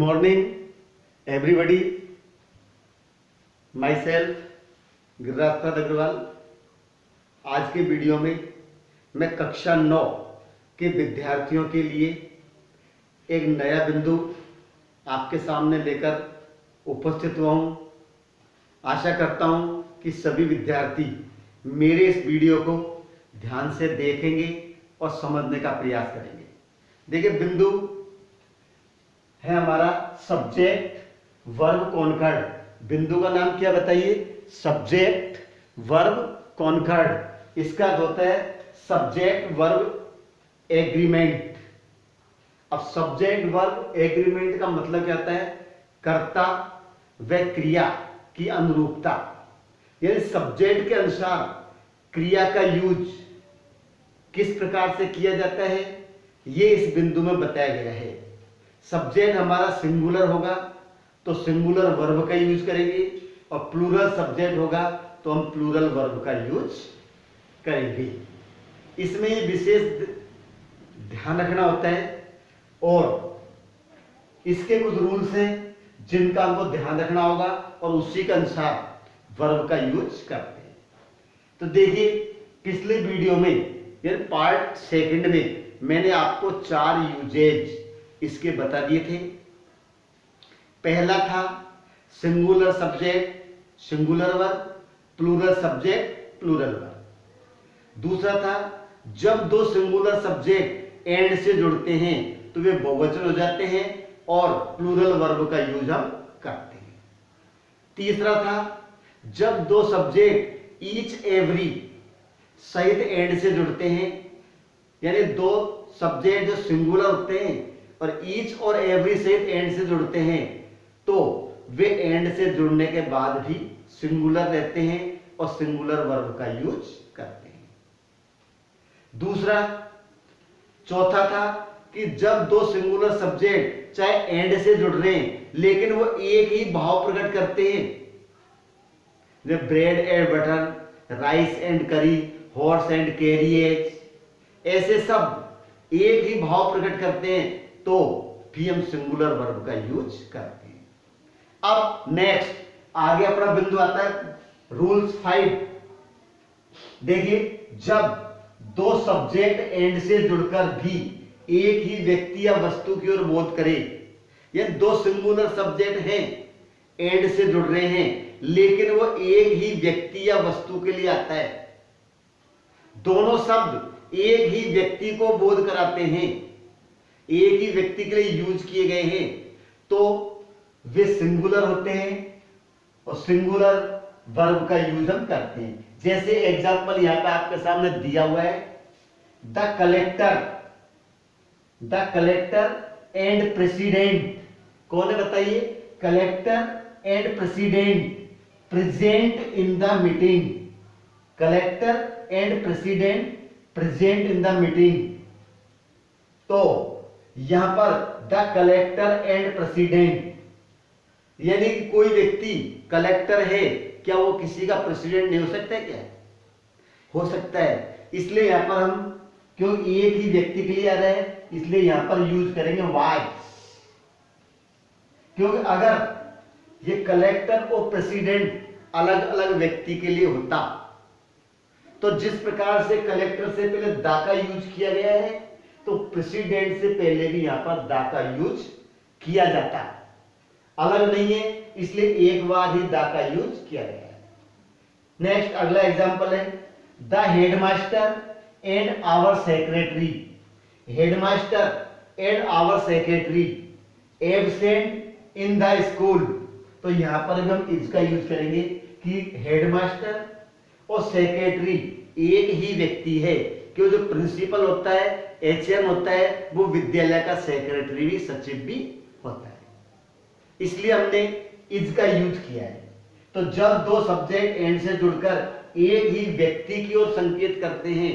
morning, everybody. Myself Giriraj प्रसाद अग्रवाल। आज के video में मैं कक्षा 9 के विद्यार्थियों के लिए एक नया बिंदु आपके सामने लेकर उपस्थित हुआ हूँ। आशा करता हूँ कि सभी विद्यार्थी मेरे इस वीडियो को ध्यान से देखेंगे और समझने का प्रयास करेंगे। देखिए, बिंदु है हमारा सब्जेक्ट वर्ब कॉन्कर्ड। बिंदु का नाम क्या बताइए? Subject verb concord. इसका अर्थ होता है सब्जेक्ट वर्ब एग्रीमेंट। अब सब्जेक्ट वर्ब एग्रीमेंट का मतलब क्या होता है? कर्ता व क्रिया की अनुरूपता, यानी सब्जेक्ट के अनुसार क्रिया का यूज किस प्रकार से किया जाता है, ये इस बिंदु में बताया गया है। सब्जेक्ट हमारा सिंगुलर होगा तो सिंगुलर वर्ब का यूज करेंगे, और प्लूरल सब्जेक्ट होगा तो हम प्लूरल वर्ब का यूज करेंगे। इसमें ये विशेष ध्यान रखना होता है, और इसके कुछ रूल्स हैं जिनका हमको ध्यान रखना होगा, और उसी के अनुसार वर्ब का यूज करते हैं। तो देखिए, पिछले वीडियो में यानी पार्ट सेकंड में मैंने आपको 4 यूजेज इसके बता दिए थे। पहला था singular subject singular verb, plural subject plural verb. दूसरा था जब दो सिंगुलर सब्जेक्ट एंड से जुड़ते हैं तो वे बहुवचन हो जाते हैं और प्लूरल वर्ब का यूज हम करते हैं। तीसरा था जब दो सब्जेक्ट ईच एवरी सहित एंड से जुड़ते हैं, यानी दो सब्जेक्ट जो सिंगुलर होते हैं और ईच और एवरी सहित एंड से जुड़ते हैं तो वे एंड से जुड़ने के बाद भी सिंगुलर रहते हैं और सिंगुलर वर्ब का यूज करते हैं। चौथा था कि जब दो सिंगुलर सब्जेक्ट चाहे एंड से जुड़ रहे हैं लेकिन वो एक ही भाव प्रकट करते हैं, जैसे bread and butter, rice and करी, हॉर्स एंड कैरियज, ऐसे सब एक ही भाव प्रकट करते हैं तो भी हम सिंगुलर वर्ब का यूज करते हैं। अब नेक्स्ट आगे अपना बिंदु आता है रूल्स 5। देखिए, जब दो सब्जेक्ट एंड से जुड़कर भी एक ही व्यक्ति या वस्तु की ओर बोध करे, या दो सिंगुलर सब्जेक्ट हैं एंड से जुड़ रहे हैं लेकिन वो एक ही व्यक्ति या वस्तु के लिए आता है, दोनों शब्द एक ही व्यक्ति को बोध कराते हैं, एक ही व्यक्ति के लिए यूज किए गए हैं, तो वे सिंगुलर होते हैं और सिंगुलर वर्ब का यूज हम करते हैं। जैसे एग्जांपल यहां पे आपके सामने दिया हुआ है, द कलेक्टर एंड प्रेसिडेंट। कौन है बताइए? Collector and president present in the meeting. Collector and president present in the meeting. तो यहां पर द कलेक्टर एंड प्रेसिडेंट, यानी कि कोई व्यक्ति कलेक्टर है, क्या वो किसी का प्रेसिडेंट नहीं हो सकता है? क्या हो सकता है। इसलिए यहां पर हम क्यों एक ही व्यक्ति के लिए आ रहे हैं, इसलिए यहां पर यूज करेंगे वाइस। क्योंकि अगर ये कलेक्टर और प्रेसिडेंट अलग अलग व्यक्ति के लिए होता तो जिस प्रकार से कलेक्टर से पहले दा का यूज किया गया है तो प्रेसिडेंट से पहले भी यहां पर दा का यूज किया जाता है। अलग नहीं है, इसलिए एक बार ही दा का यूज किया गया है। नेक्स्ट अगला एग्जांपल है the headmaster and our secretary. Headmaster and our secretary absent in the school. तो यहां पर भी हम इसका यूज करेंगे कि हेडमास्टर और सेक्रेटरी एक ही व्यक्ति है, क्योंकि जो प्रिंसिपल होता है, एचएम होता है, वो विद्यालय का सेक्रेटरी भी, सचिव भी होता है। इसलिए हमने इज का यूज किया है। तो जब दो सब्जेक्ट एंड से जुड़कर एक ही व्यक्ति की ओर संकेत करते हैं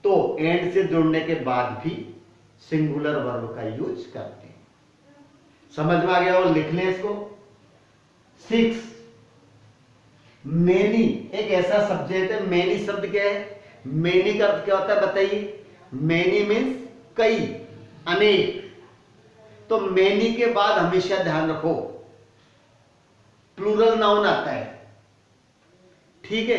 तो एंड से जुड़ने के बाद भी सिंगुलर वर्ब का यूज करते हैं। समझ में आ गया? और लिख लें इसको। 6 मेनी एक ऐसा सब्जेक्ट है। मेनी शब्द क्या है? मेनी का अर्थ क्या होता है बताइए? मेनी मीन्स कई, अनेक। तो मैनी के बाद हमेशा ध्यान रखो प्लूरल नाउन आता है, ठीक है।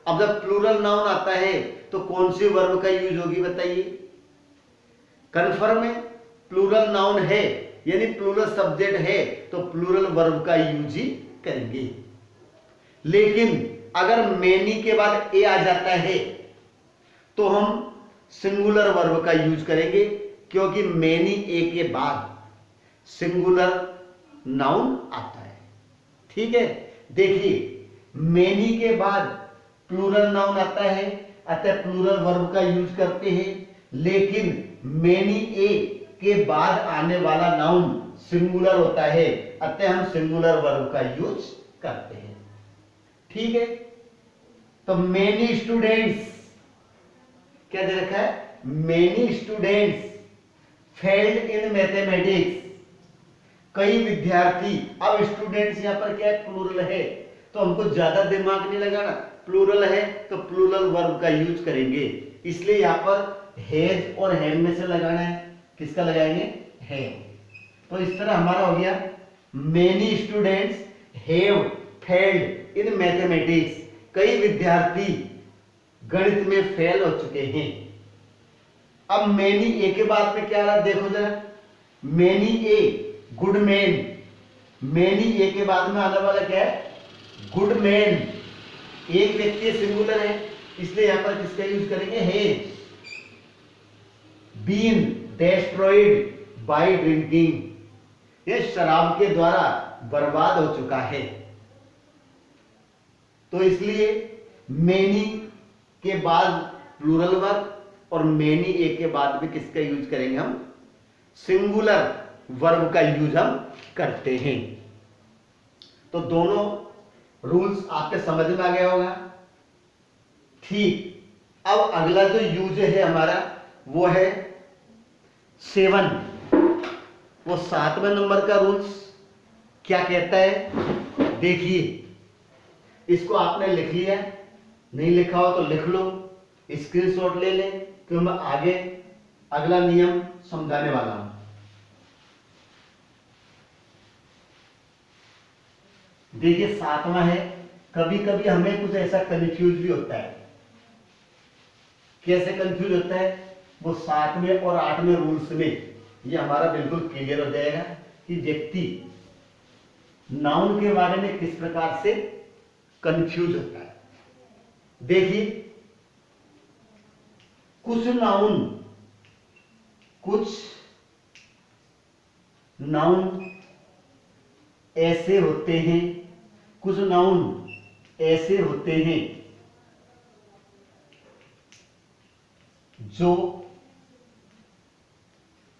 अब जब प्लूरल नाउन आता है तो कौन सी वर्ब का यूज होगी बताइए? कन्फर्म है, प्लूरल नाउन है यानी प्लूरल सब्जेक्ट है तो प्लूरल वर्ब का यूज ही करेंगे। लेकिन अगर मैनी के बाद ए आ जाता है तो हम सिंगुलर वर्ब का यूज करेंगे, क्योंकि मैनी ए के बाद सिंगुलर नाउन आता है, ठीक है। देखिए मैनी के बाद प्लूरल नाउन आता है, अतः प्लूरल वर्ब का यूज करते हैं। लेकिन मैनी ए के बाद आने वाला नाउन सिंगुलर होता है, अतः हम सिंगुलर वर्ब का यूज करते हैं, ठीक है। तो मैनी स्टूडेंट्स क्या दे रखा है? Many students failed in mathematics, कई विद्यार्थी। अब स्टूडेंट्स यहां पर क्या है? प्लूरल है, तो हमको ज्यादा दिमाग नहीं लगाना, प्लूरल है तो प्लूरल वर्ब का यूज करेंगे। इसलिए यहां पर हैज और हैव में से लगाना है, किसका लगाएंगे? हैव। तो इस तरह हमारा हो गया many students have failed in mathematics, कई विद्यार्थी गणित में फेल हो चुके हैं। अब मैनी ए के बाद में क्या रहा देखो जरा, many a good man, many a के बाद में आने वाला क्या है? गुड मैन, एक व्यक्ति सिंगुलर है इसलिए यहां पर किसका यूज करेंगे? Has been destroyed by drinking, यह शराब के द्वारा बर्बाद हो चुका है। तो इसलिए मैनी के बाद प्लूरल वर्ब और मैनी ए के बाद भी किसका यूज करेंगे? हम सिंगुलर वर्ब का यूज हम करते हैं। तो दोनों रूल्स आपके समझ में आ गया होगा, ठीक। अब अगला जो यूज है हमारा वो है 7, वो 7वें नंबर का रूल्स क्या कहता है? देखिए इसको आपने लिख लिया, नहीं लिखा हो तो लिख लो, स्क्रीनशॉट ले लें, क्योंकि मैं आगे अगला नियम समझाने वाला हूं। देखिए 7वां है, कभी कभी हमें कुछ ऐसा कंफ्यूज भी होता है। कैसे कंफ्यूज होता है? वो 7वें और 8वें रूल्स में ये हमारा बिल्कुल क्लियर हो जाएगा कि व्यक्ति नाउन के बारे में किस प्रकार से कंफ्यूज होता है। देखिए कुछ नाउन ऐसे होते हैं, कुछ नाउन ऐसे होते हैं जो,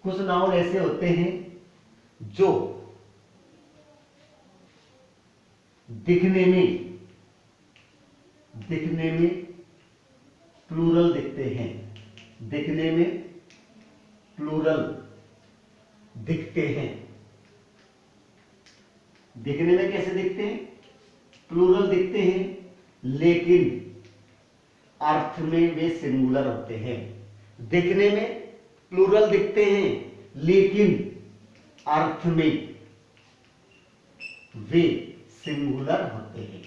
कुछ नाउन ऐसे होते हैं जो दिखने में प्लूरल दिखते हैं, दिखने में प्लूरल दिखते हैं। दिखने में कैसे दिखते हैं? प्लूरल दिखते हैं, लेकिन अर्थ में वे सिंगुलर होते हैं। दिखने में प्लूरल दिखते हैं लेकिन अर्थ में वे सिंगुलर होते हैं,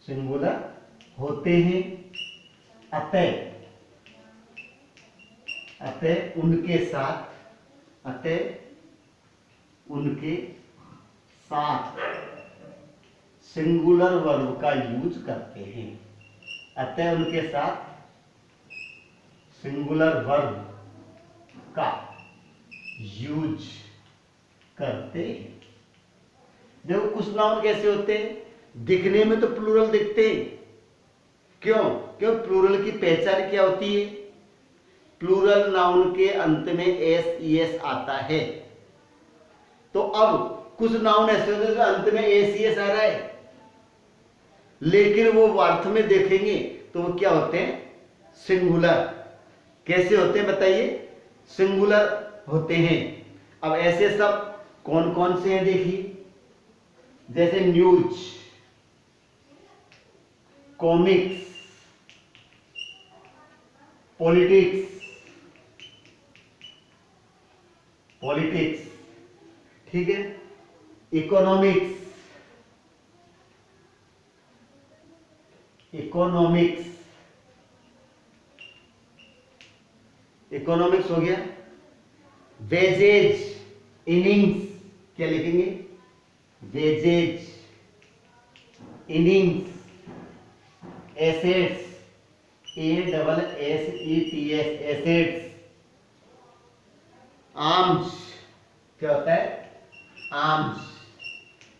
सिंगुलर होते हैं। अतः उनके साथ सिंगुलर वर्ब का यूज करते हैं। अतः उनके साथ सिंगुलर वर्ब का यूज करते हैं। देखो कुछ नाउन कैसे होते हैं? दिखने में तो प्लूरल दिखते हैं, क्यों? प्लूरल की पहचान क्या होती है? प्लूरल नाउन के अंत में एस ई एस आता है। तो अब कुछ नाउन ऐसे होते हैं जो अंत में एस ई एस आ रहा है, लेकिन वो अर्थ में देखेंगे तो वो क्या होते हैं? सिंगुलर। कैसे होते हैं बताइए? सिंगुलर होते हैं। अब ऐसे सब कौन कौन से हैं देखिए, जैसे न्यूज, कॉमिक्स, पॉलिटिक्स, पॉलिटिक्स, ठीक है, इकोनॉमिक्स, इकोनॉमिक्स, इकोनॉमिक्स हो गया। वेजेज, इनिंग्स, क्या लिखेंगे, wages, innings, assets, ASSETS, assets, arms, क्या होता है, आर्म्स।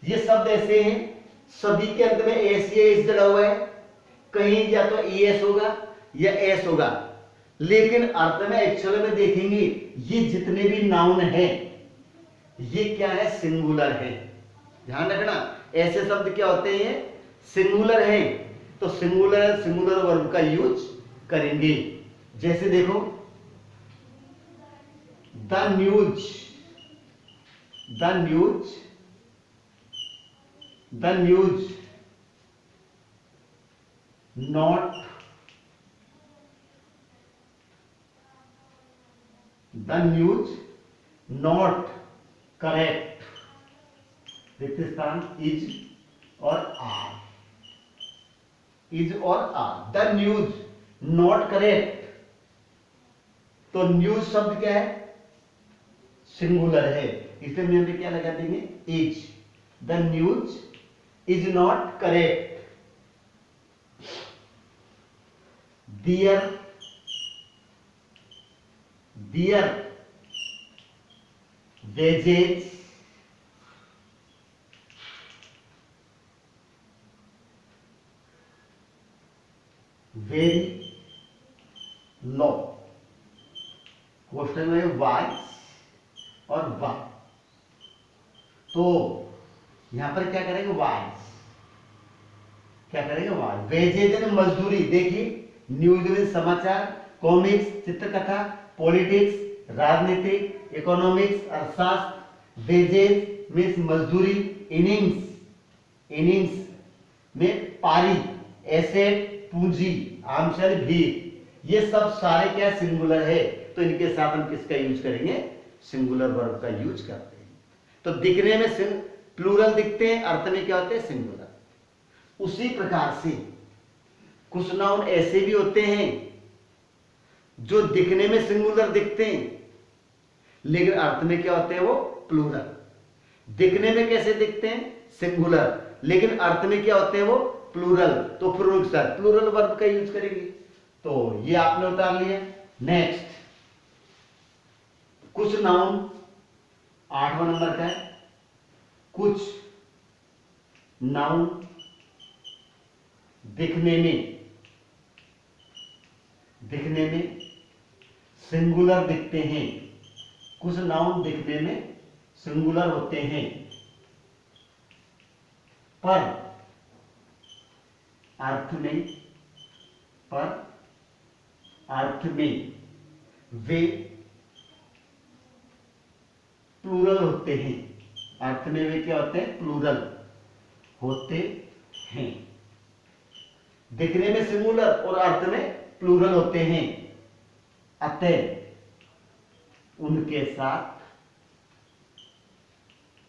ये शब्द ऐसे हैं, सभी के अंत में एस या एस जड़ा हुआ है, कहीं या तो ES होगा या S होगा, लेकिन अर्थ में एक्चुअल में देखेंगे ये जितने भी नाउन हैं ये क्या है, सिंगुलर है। ध्यान रखना, ऐसे शब्द क्या होते हैं, सिंगुलर हैं, तो सिंगुलर वर्ब का यूज करेंगे। जैसे देखो, the news, the news, the news not, the news not correct, रिक्त स्थान इज और आर, इज और are, the news not correct. तो न्यूज शब्द क्या है, सिंगुलर है, इसलिए हम यहाँ पे क्या लगा देंगे, is, the news is not correct. There, there wages, very low, question में वाइज और वा, तो यहां पर क्या करेंगे, वाइज, क्या करेंगे, वाइज। वेजेज ने मजदूरी, देखिए न्यूज में समाचार, कॉमिक्स चित्रकथा, पॉलिटिक्स राजनीतिक, इकोनॉमिक्स अर्थशास्त्र, वेजेज मीन्स मजदूरी, इनिंग्स, इनिंग्स में पारी, एसेट पूंजी, आमशल भीड़, ये सब सारे क्या सिंगुलर है, तो इनके साथ हम किसका यूज करेंगे, सिंगुलर वर्ब का यूज करते हैं। तो दिखने में प्लूरल दिखते हैं, अर्थ में क्या होते हैं, सिंगुलर। उसी प्रकार से कुछ नाउन ऐसे भी होते हैं जो दिखने में सिंगुलर दिखते हैं लेकिन अर्थ में क्या होते हैं, वो प्लूरल। दिखने में कैसे दिखते हैं, सिंगुलर, लेकिन अर्थ में क्या होते हैं, वो प्लूरल। तो फिर उनके साथ प्लूरल वर्ब का यूज करेंगे। तो ये आपने उतार लिया। नेक्स्ट, कुछ नाउन 8वां नंबर का है, कुछ नाउन दिखने में सिंगुलर दिखते हैं, कुछ नाउन दिखने में सिंगुलर होते हैं, पर अर्थ में वे प्लूरल होते हैं। अर्थ में वे क्या होते हैं, प्लूरल होते हैं। दिखने में सिंगुलर और अर्थ में प्लूरल होते हैं, अतः उनके साथ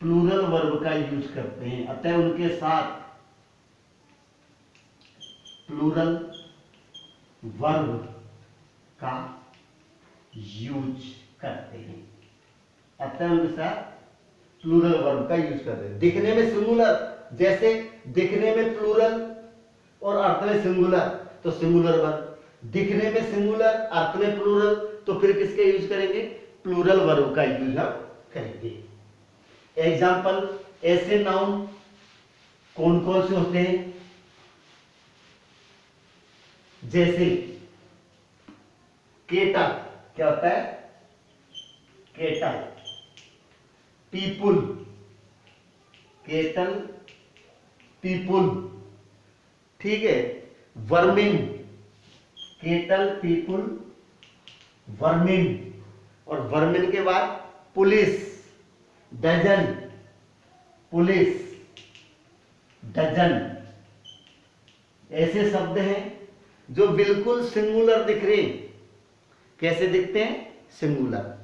प्लूरल वर्ब का यूज करते हैं। अतः उनके साथ प्लूरल वर्ब का यूज करते हैं। अतः उनके साथ प्लूरल वर्ब का यूज करते हैं। दिखने में सिंगुलर, जैसे दिखने में प्लूरल और अर्थ में सिंगुलर, तो सिंगुलर वर्ब। दिखने में सिंगुलर, अर्थ में प्लूरल, तो फिर किसका यूज करेंगे, प्लूरल वर्ब का यूज हम करेंगे। एग्जाम्पल, ऐसे नाउन कौन कौन से होते हैं, जैसे केटल, क्या होता है, केटल, पीपुल, केटल पीपुल, ठीक है। वर्मिन, केटल पीपुल वर्मिन, और वर्मिन के बाद पुलिस, डजन, पुलिस डजन। ऐसे शब्द हैं जो बिल्कुल सिंगुलर दिख रहे हैं। कैसे दिखते हैं, सिंगुलर,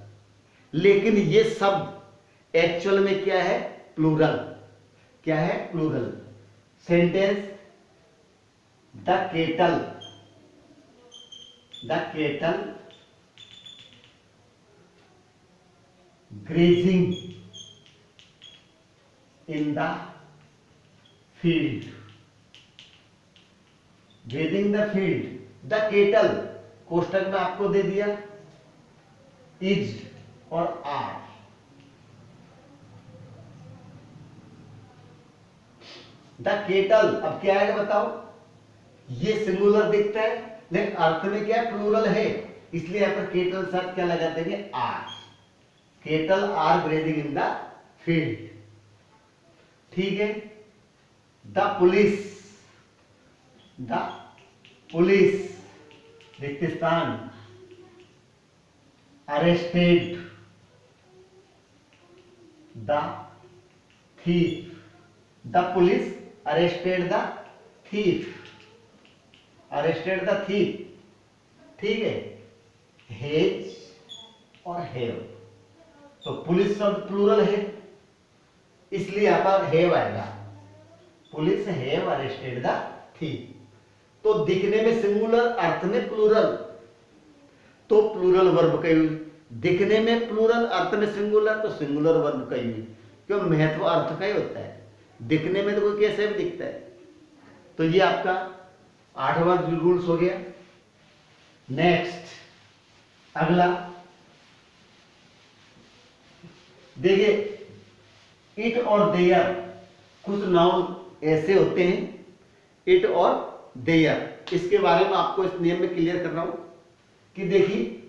लेकिन ये शब्द एक्चुअल में क्या है? प्लूरल। क्या है? Plural. Sentence, the cattle grazing in the field. Grazing the field. The cattle कोष्टक में आपको दे दिया इज और आर। द केटल, अब क्या आएगा बताओ? ये सिंगुलर दिखता है लेकिन अर्थ में क्या प्लूरल है, इसलिए यहां पर केटल साथ क्या लगा देंगे? Are. Cattle are grazing in the field. ठीक है। द पुलिस रिक्त स्थान arrested the thief. The police arrested the thief. ठीक है। हेज और हैव, तो पुलिस शब्द प्लूरल है इसलिए यहां पर हैव आएगा। Police have arrested the thief. तो दिखने में सिंगुलर, अर्थ में प्लूरल, तो प्लूरल वर्ब का यूज। दिखने में प्लूरल, अर्थ में सिंगुलर, तो सिंगुलर वर्ब का यूज। क्यों? महत्व अर्थ का ही होता है, दिखने में तो कोई कैसे भी दिखता है। तो ये आपका 8वां रूल्स हो गया। नेक्स्ट अगला देखिए, इट और देयर। कुछ नाउन ऐसे होते हैं इट और देयर, इसके बारे में आपको इस नियम में क्लियर कर रहा हूं कि देखिए,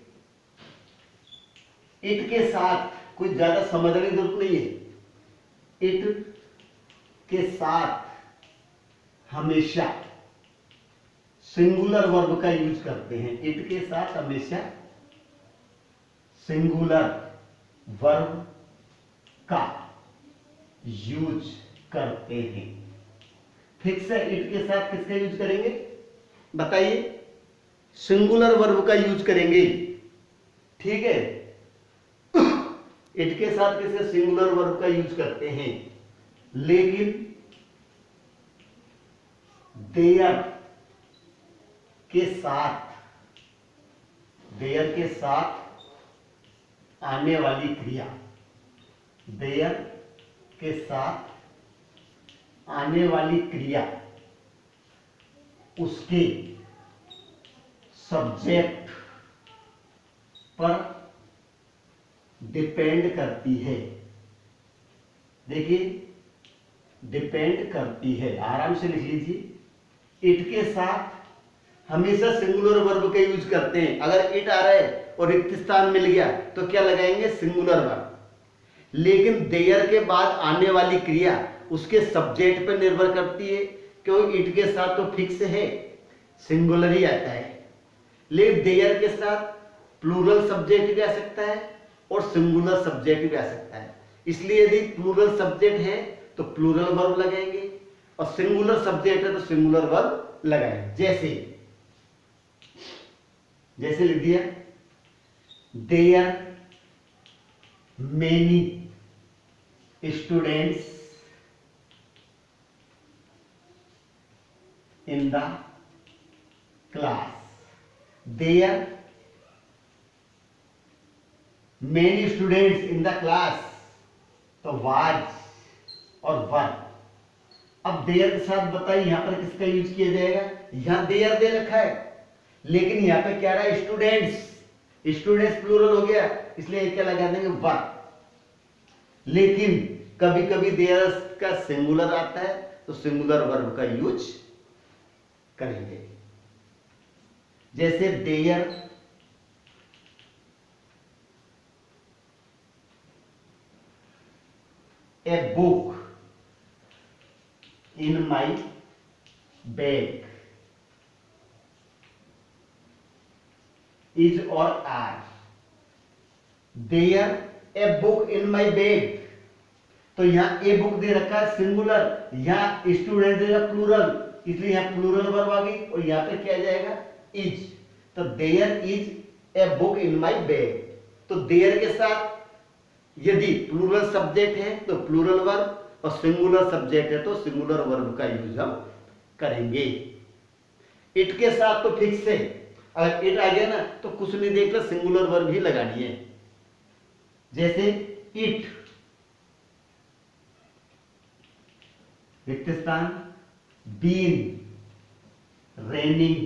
इट के साथ कोई ज्यादा समझने की जरूरत नहीं है। इट के साथ हमेशा सिंगुलर वर्ब का यूज करते हैं। इट के साथ हमेशा सिंगुलर वर्ब का यूज करते हैं। फिक्स है, इट के साथ किसका यूज करेंगे बताइए? सिंगुलर वर्ब का यूज करेंगे। ठीक है। इट के साथ किसका? सिंगुलर वर्ब का यूज करते हैं। लेकिन देयर के साथ आने वाली क्रिया, देयर के साथ आने वाली क्रिया उसके सब्जेक्ट पर डिपेंड करती है। देखिए, डिपेंड करती है, आराम से लिख लीजिए। इट के साथ हमेशा सिंगुलर वर्ब का यूज करते हैं। अगर इट आ रहा है और रिक्त स्थान मिल गया तो क्या लगाएंगे? Singular verb. लेकिन देयर के बाद आने वाली क्रिया उसके सब्जेक्ट पर निर्भर करती है, क्योंकि इट के साथ तो फिक्स है, सिंगुलर ही आता है। लेकिन देयर के साथ प्लूरल सब्जेक्ट भी आ सकता है और सिंगुलर सब्जेक्ट भी आ सकता है। इसलिए यदि प्लूरल सब्जेक्ट है तो प्लूरल वर्ब लगाएंगे और सिंगुलर सब्जेक्ट है तो सिंगुलर वर्ब लगाएंगे। जैसे लिख दिया, there many students in the class. There many students in the class, तो वाज और वर। अब देयर के साथ बताइए यहां पर किसका यूज किया जाएगा? यहां देयर दे रखा है लेकिन यहां पे क्या रहा है? स्टूडेंट्स प्लूरल हो गया, इसलिए क्या लगा देंगे? वर। लेकिन कभी कभी देयर का सिंगुलर आता है तो सिंगुलर वर्ब का यूज करेंगे। जैसे there a book in my bag. Is और are. There a book in my bag, तो यहां ए बुक दे रखा है सिंगुलर, यहां स्टूडेंट दे रखा प्लूरल, इसलिए यहां प्लूरल वर्ब आ गई और यहां पे क्या जाएगा? इज। तो there is a book in my bag, तो देयर के साथ यदि प्लूरल सब्जेक्ट है तो प्लूरल वर्ब और सिंगुलर सब्जेक्ट है तो सिंगुलर वर्ब का यूज हम करेंगे। इट के साथ तो फिक्स है, अगर इट आ गया ना तो कुछ नहीं देखना, सिंगुलर वर्ब ही लगानी है। जैसे इट, रिक्त स्थान, been, raining,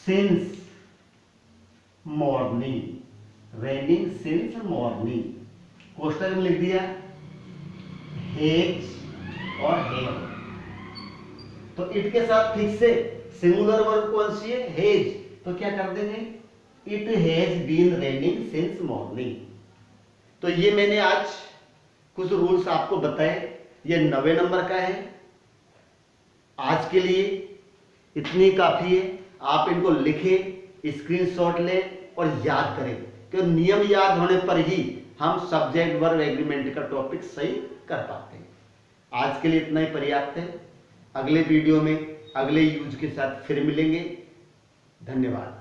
since morning, raining since morning. कोष्टक में लिख दिया हेज और हेव। तो इट के साथ फिक्स से सिंगुलर वर्ब कौन सी है? हेज। तो क्या कर देंगे? It has been raining since morning. तो ये मैंने आज कुछ रूल्स आपको बताए, ये 90 नंबर का है। आज के लिए इतनी काफी है। आप इनको लिखें, स्क्रीनशॉट लें और याद करें, क्योंकि नियम याद होने पर ही हम सब्जेक्ट वर्ब एग्रीमेंट का टॉपिक सही कर पाते हैं। आज के लिए इतना ही पर्याप्त है। अगले वीडियो में अगले यूज के साथ फिर मिलेंगे। धन्यवाद।